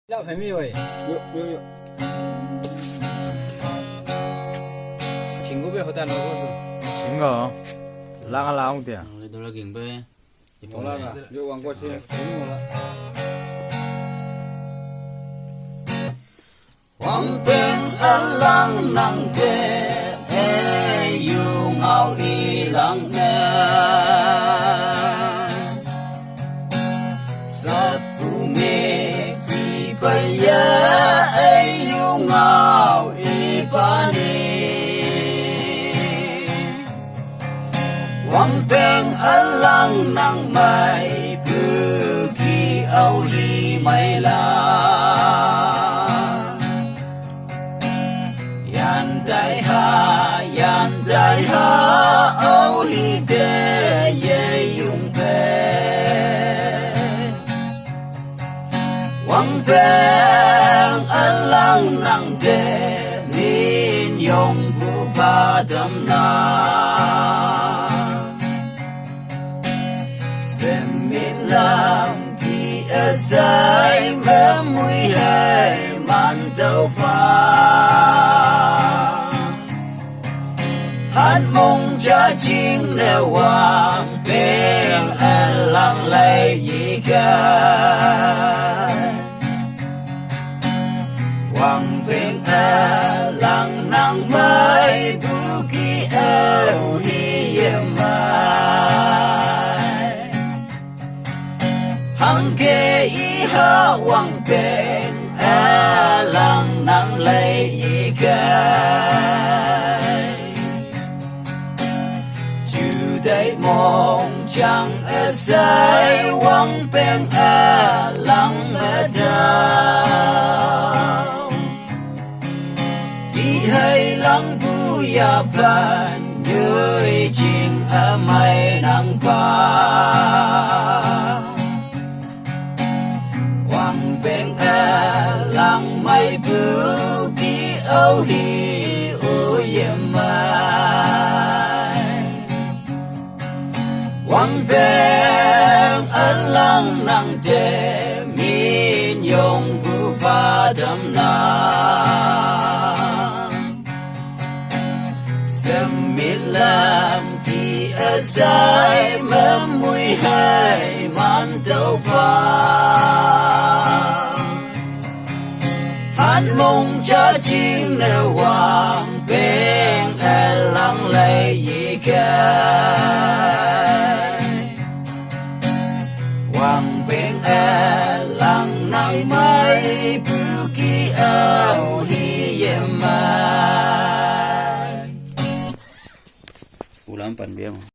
料粉米味，有，苹果贝和蛋萝卜行个，拉个拉点。你都来敬呗，好了的，就往过去，不用了。Wang peng alang nang te e yung au ilang na sa pume ki paya e yung au ipani Wang peng alang nang mai pu ki au hi mai la yan dai ha au li de ye yung pe wang peng alang nang de nin yong bu pa dam na sem min lam pi asai ma mui hai man dau fa hát mong cha chinh nè hoàng bên lặng lẽ gì cả hoàng bên lặng nắng mai bu ki eo hi yem mai hằng kê y ha hoàng bên lặng nắng lẽ gì cả để mong chẳng ở sai quăng bên lặng ở đâu đi hay lặng bu ya pan như chinh ở mây nắng pa quăng bên lặng mây bu ki âu hi u yem Wang peng alang nang de min yong bu pa dam na sem mit lam pi asai ma mui hai man dau pa han mong cha ching ne wang peng alang lei yi ka Wang bên lặng nang mai bu ki au hi yem mai Ulam pan biang